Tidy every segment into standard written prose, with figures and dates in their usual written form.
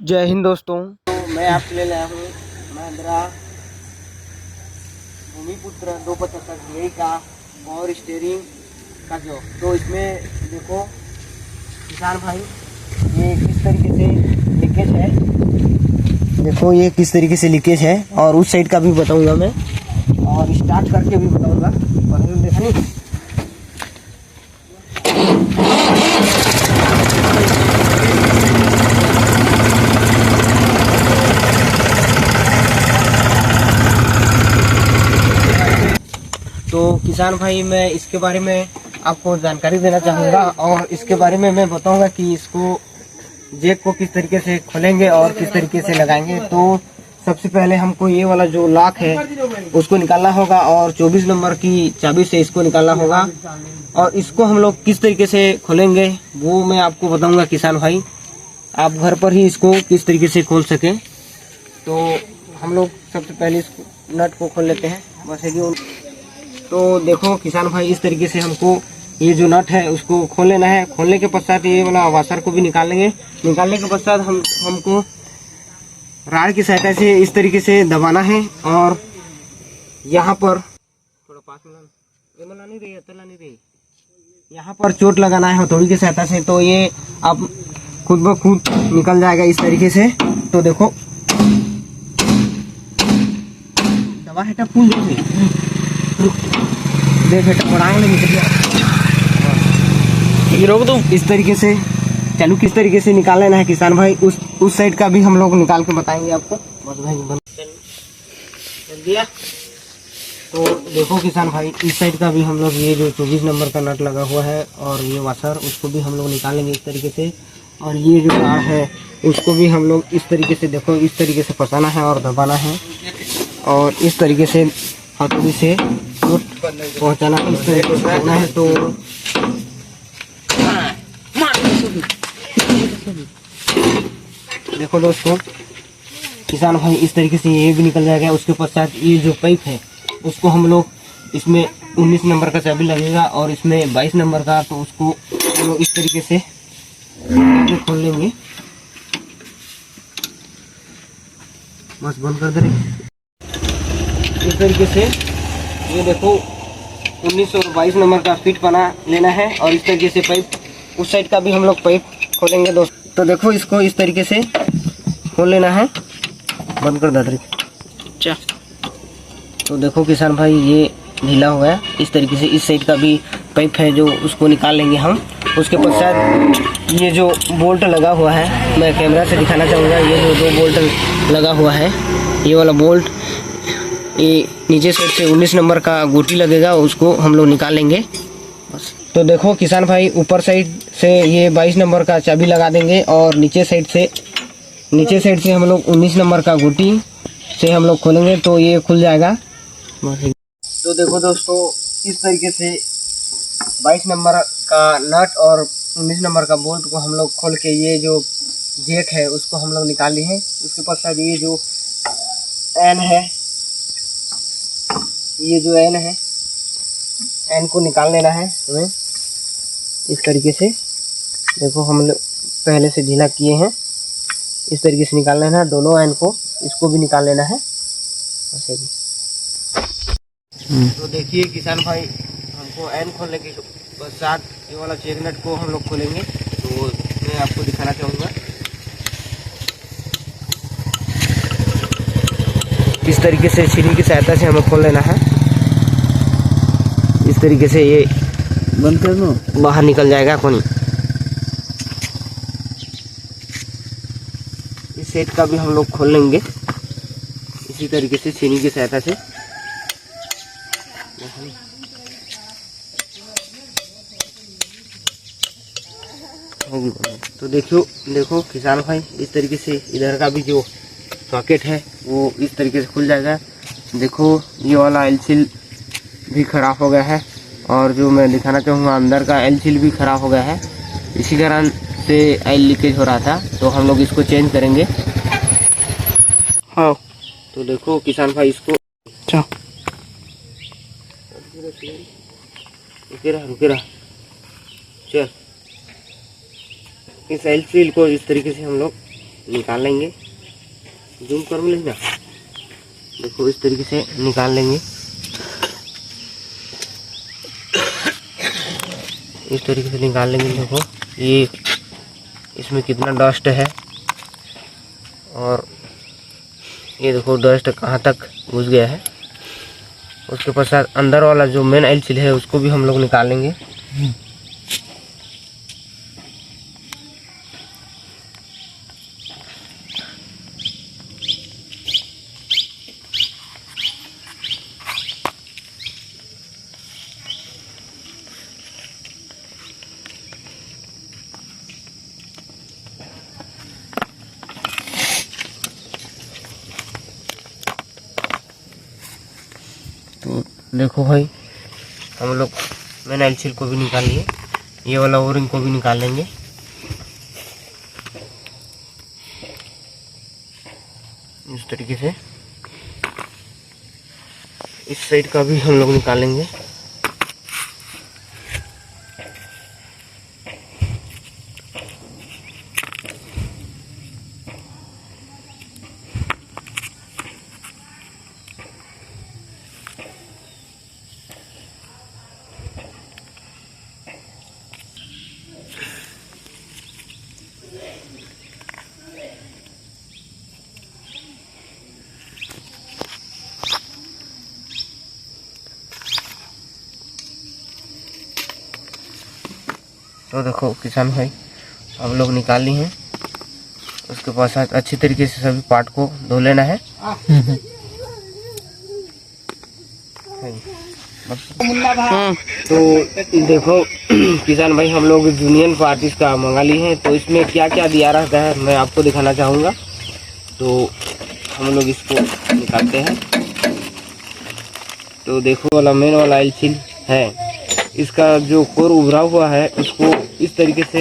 जय हिंद दोस्तों। तो मैं आपके लिए लाया हूँ महिंद्रा भूमिपुत्र 275 DI का पावर स्टीयरिंग का जो। तो इसमें देखो किसान भाई, ये किस तरीके से लीकेज है, देखो ये किस तरीके से लीकेज है, और उस साइड का भी बताऊंगा मैं, और स्टार्ट करके भी बताऊंगा। और देखा नहीं, तो किसान भाई मैं इसके बारे में आपको जानकारी देना चाहूँगा, और इसके बारे में मैं बताऊंगा कि इसको जैक को किस तरीके से खोलेंगे और किस तरीके से लगाएंगे। तो सबसे पहले हमको ये वाला जो लॉक है उसको निकालना होगा, और 24 नंबर की चाबी से इसको निकालना होगा, और इसको हम लोग किस तरीके से खोलेंगे वो मैं आपको बताऊंगा किसान भाई। आप घर पर ही इसको किस तरीके से खोल सकें। तो हम लोग सबसे पहले इस नट को खोल लेते हैं, बस है। तो देखो किसान भाई, इस तरीके से हमको ये जो नट है उसको खोल लेना है। खोलने के पश्चात ये वाला वाशर को भी निकाल लेंगे। निकालने के पश्चात हमको राड की सहायता से इस तरीके से दबाना है, और यहाँ पर थोड़ा पास में नहीं रही, यहाँ पर चोट लगाना है हथौड़ी की सहायता से। तो ये अब खुद ब खुद निकल जाएगा इस तरीके से। तो देखो दबा है फूल देख ये रोक दो। इस तरीके से चालू किस तरीके से निकाल लेना है किसान भाई, उस साइड का भी हम लोग निकाल के बताएंगे आपको। बस भाई चल दिया। तो देखो किसान भाई, इस साइड का भी हम लोग ये जो 24 नंबर का नट लगा हुआ है और ये वाशर, उसको भी हम लोग निकालेंगे इस तरीके से। और ये जो राड है उसको भी हम लोग इस तरीके से, देखो इस तरीके से फंसाना है और दबाना है, और इस तरीके से हथौड़ी से चोट पहुँचाना है, इस तरीके से करना है। तो देखो दोस्तों किसान भाई, इस तरीके से ये भी निकल जाएगा। उसके पश्चात ये जो पाइप है उसको हम लोग, इसमें 19 नंबर का चाबी लगेगा और इसमें 22 नंबर का, तो उसको हम लोग इस तरीके से खोल लेंगे। बस बंद कर दे इस तरीके से। ये देखो 19 और 22 नंबर का फिट बना लेना है, और इस तरीके से पाइप, उस साइड का भी हम लोग पाइप खोलेंगे दोस्त। तो देखो इसको इस तरीके से खोल लेना है, बंद कर दे। तो देखो किसान भाई, ये ढीला हुआ है इस तरीके से। इस साइड का भी पाइप है जो, उसको निकाल लेंगे हम। उसके पश्चात ये जो बोल्ट लगा हुआ है, मैं कैमरा से दिखाना चाहूँगा। ये जो 2 बोल्ट लगा हुआ है, ये वाला बोल्ट, ये नीचे साइड से 19 नंबर का गोटी लगेगा, उसको हम लोग निकाल लेंगे बस। तो देखो किसान भाई, ऊपर साइड से ये 22 नंबर का चाबी लगा देंगे, और नीचे साइड से हम लोग 19 नंबर का गोटी से हम लोग खोलेंगे, तो ये खुल जाएगा। तो देखो दोस्तों, इस तरीके से 22 नंबर का नट और 19 नंबर का बोल्ट को हम लोग खोल के, ये जो जैक है उसको हम लोग निकाल लिए हैं। उसके पश्चात ये जो एन है, एन को निकाल लेना है हमें इस तरीके से। देखो हम लोग पहले से ढीला किए हैं, इस तरीके से निकाल लेना है दोनों एन को, इसको भी निकाल लेना है ऐसे भी। तो देखिए किसान भाई, हमको एन खोलने के पश्चात ये वाला चेक नट को हम लोग खोलेंगे, तो मैं आपको दिखाना चाहूँगा। इस तरीके से छुरी की सहायता से हमें खोल लेना है, इस तरीके से ये बंद कर दो, बाहर निकल जाएगा कोनी। इस सेट का भी हम लोग खोल लेंगे इसी तरीके से छुरी की सहायता से। तो देखो किसान भाई, इस तरीके से इधर का भी जो सॉकेट है वो इस तरीके से खुल जाएगा। देखो ये वाला एल सील भी खराब हो गया है, और जो मैं दिखाना चाहूँगा अंदर का एल सील भी खराब हो गया है, इसी कारण से ऑयल लीकेज हो रहा था। तो हम लोग इसको चेंज करेंगे। हाँ, तो देखो किसान भाई, इसको रुके रहा चल। इस एल सील को इस तरीके से हम लोग निकाल लेंगे। जूम कर लेंगे, देखो इस तरीके से निकाल लेंगे। इस तरीके से निकाल लेंगे। देखो ये इसमें कितना डस्ट है और ये देखो डस्ट कहाँ तक घुस गया है। उसके पश्चात अंदर वाला जो मेन ऑयल सील है उसको भी हम लोग निकाल लेंगे। तो देखो भाई हम लोग मेन ऑयल सील को भी निकाल लिए, ये वाला ओरिंग को भी निकाल लेंगे। इस तरीके से इस साइड का भी हम लोग निकाल लेंगे। तो देखो किसान भाई हम लोग निकाल ली हैं। उसके पश्चात अच्छी तरीके से सभी पार्ट को धो लेना है। तो देखो किसान भाई हम लोग यूनियन पार्टीज का मंगा ली है। तो इसमें क्या क्या दिया रहता है मैं आपको दिखाना चाहूँगा। तो हम लोग इसको निकालते हैं। तो देखो वाला मेन वाला ऑयल सील है, इसका जो कोर उभरा हुआ है उसको इस तरीके से,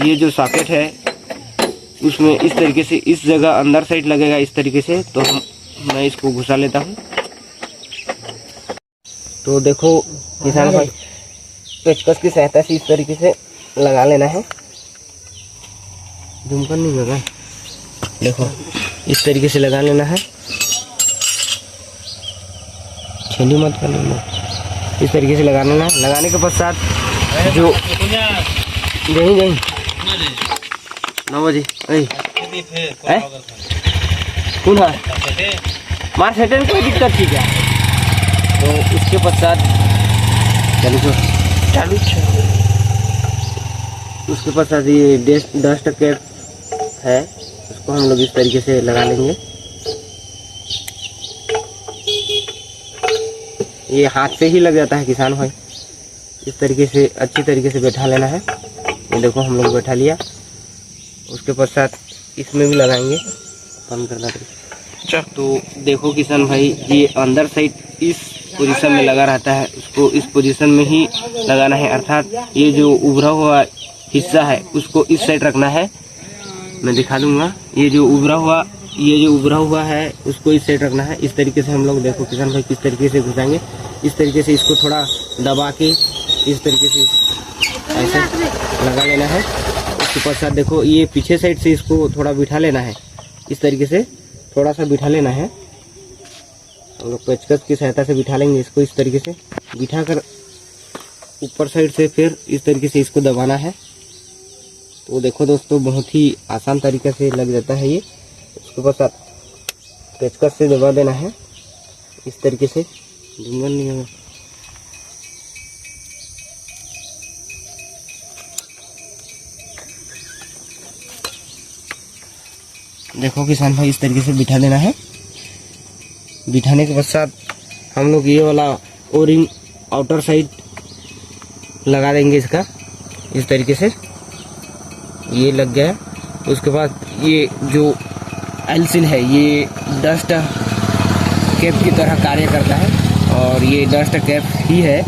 ये जो सॉकेट है उसमें इस तरीके से इस जगह अंदर साइड लगेगा इस तरीके से। तो मैं इसको घुसा लेता हूँ। तो देखो किसान भाई पेचकस की सहायता से इस तरीके से लगा लेना है। जूम कर नहीं लगा, देखो इस तरीके से लगा लेना है। छेली मत कर लेना, इस तरीके से लगा लेना है। लगाने के पश्चात जो यहीं 9 बजे कौन है मार सेटन कोई दिक्कत थी क्या। तो उसके पश्चात चालू उसके पश्चात ये डस्ट कैप है उसको हम लोग इस तरीके से लगा लेंगे। ये हाथ से ही लग जाता है किसान भाई, इस तरीके से अच्छी तरीके से बैठा लेना है। ये देखो हम लोग बैठा लिया। उसके पश्चात इसमें भी लगाएंगे, बंद करना अच्छा। तो देखो किसान भाई ये अंदर साइड इस पोजीशन में लगा रहता है, उसको इस पोजीशन में ही लगाना है। अर्थात ये जो उभरा हुआ हिस्सा है उसको इस साइड रखना है। मैं दिखा दूंगा, ये जो उभरा हुआ है उसको इस साइड रखना है। इस तरीके से हम लोग देखो किसान भाई किस तरीके से घुसाएंगे। इस तरीके से इसको थोड़ा दबा के इस तरीके से ऐसे लगा लेना है। उसके पश्चात देखो ये पीछे साइड से इसको थोड़ा बिठा लेना है। इस तरीके से थोड़ा सा बिठा लेना है। हम लोग पेचकस की सहायता से बिठा लेंगे इसको। इस तरीके से बिठा कर ऊपर साइड से फिर इस तरीके से इसको दबाना है। तो देखो दोस्तों बहुत ही आसान तरीके से लग जाता है ये। उसके बाद पेचकस से दबा देना है इस तरीके से। धुंगल नहीं होगा। देखो किसान भाई इस तरीके से बिठा देना है। बिठाने के पश्चात हम लोग ये वाला ओरिंग आउटर साइड लगा देंगे इसका। इस तरीके से ये लग गया। उसके बाद ये जो ऑयल सील है ये डस्ट कैप की तरह कार्य करता है और ये डस्ट कैप ही है।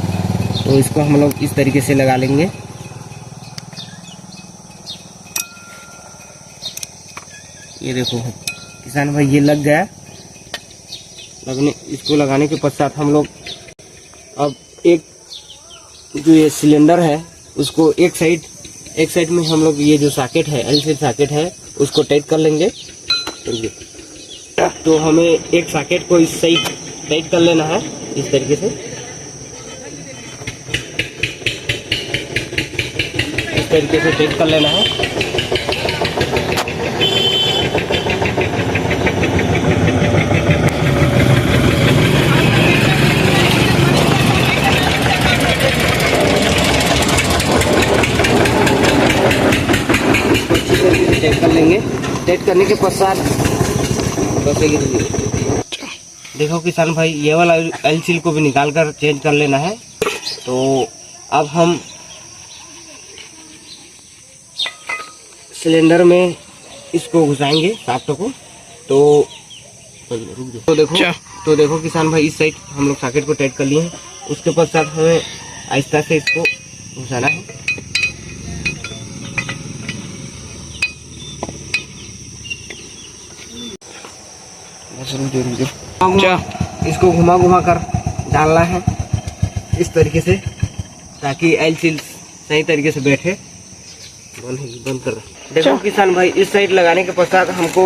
तो इसको हम लोग इस तरीके से लगा लेंगे। ये देखो किसान भाई ये लग गया। इसको लगाने के पश्चात हम लोग अब एक जो ये सिलेंडर है उसको एक साइड एक साइड में हम लोग ये जो सॉकेट है, एल सॉकेट है, उसको टाइट कर लेंगे। तो हमें एक सॉकेट को इस साइड टाइट कर लेना है, इस तरीके से। इस तरीके से टाइट कर लेना है। टाइट कर लेंगे। टाइट करने के पश्चात देखो किसान भाई, ये वाला ऑयल सील को भी निकाल कर चेंज कर लेना है। तो अब हम सिलेंडर में इसको घुसाएंगे शाफ्ट को। तो देखो किसान भाई, इस साइड हम लोग सॉकेट को टाइट कर लिए हैं। उसके पश्चात हमें आहिस्ता से इसको घुसाना है। इसको घुमा घुमा कर डालना है इस तरीके से, ताकि ऑयल सील सही तरीके से बैठे। बंद कर। देखो किसान भाई, इस साइड लगाने के पश्चात हमको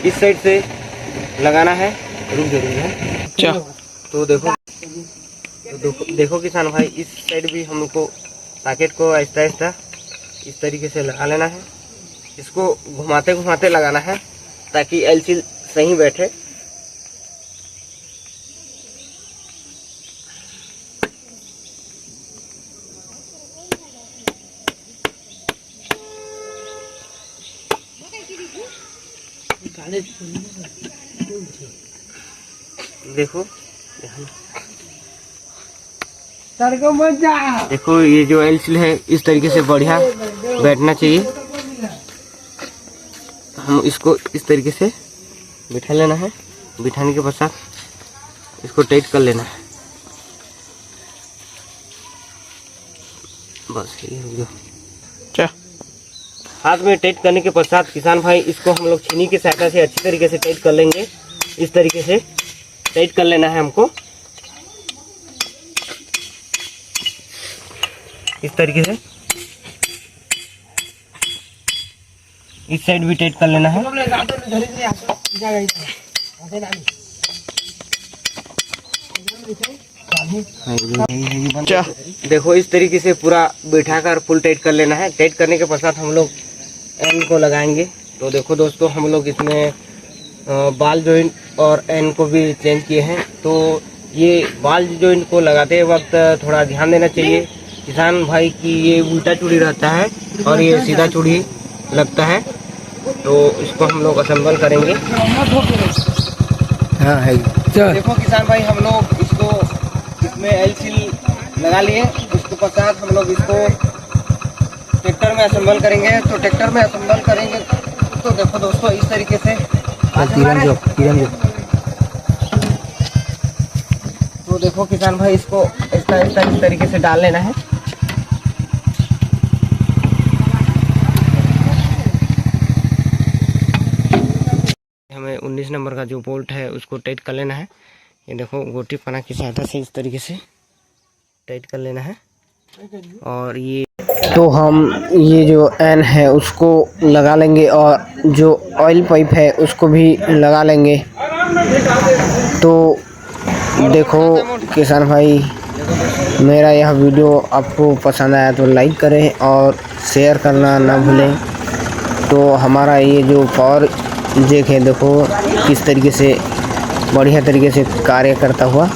इस साइड से लगाना है। रुक जरूर है। तो देखो किसान भाई, इस साइड भी हमको सॉकेट को आहिस्ता आहिस्ता इस तरीके से लगा लेना है। इसको घुमाते घुमाते लगाना है ताकि ऑयल सील सही बैठे। देखो ये जो ऑयल सील है इस तरीके से बढ़िया बैठना चाहिए। हम इसको इस तरीके से बिठा लेना है। बिठाने के पश्चात इसको टाइट कर लेना है। बस ये हो गया। हाथ में टाइट करने के पश्चात किसान भाई, इसको हम लोग छीनी की सहायता से अच्छी तरीके से टाइट कर लेंगे। इस तरीके से टाइट कर लेना है हमको, इस तरीके से। इस साइड भी टाइट कर लेना है। देखो इस तरीके से पूरा बिठाकर फुल टाइट कर लेना है। टाइट करने के पश्चात हम लोग एंड को लगाएंगे। तो देखो दोस्तों, हम लोग इसमें बाल जॉइंट और एंड को भी चेंज किए हैं। तो ये बाल जॉइंट को लगाते वक्त थोड़ा ध्यान देना चाहिए किसान भाई कि ये उल्टा चूड़ी रहता है और ये सीधा चूड़ी लगता है। तो इसको हम लोग असेंबल करेंगे। हाँ है। देखो किसान भाई, हम लोग इसको इसमें ऑयल सील लगा लिए। उसके पश्चात हम लोग इसको ट्रैक्टर में असेंबल करेंगे। तो ट्रैक्टर में असेंबल करेंगे तो देखो दोस्तों, इस तरीके से तो देखो किसान भाई, इसको इस तरीके से डाल लेना है। हमें 19 नंबर का जो बोल्ट है उसको टाइट कर लेना है। ये देखो गोटी पना की सहायता से इस तरीके से टाइट कर लेना है। और ये तो हम ये जो एन है उसको लगा लेंगे और जो ऑयल पाइप है उसको भी लगा लेंगे। तो देखो किसान भाई, मेरा यह वीडियो आपको पसंद आया तो लाइक करें और शेयर करना ना भूलें। तो हमारा ये जो पावर जैक है, देखो किस तरीके से बढ़िया तरीके से कार्य करता हुआ।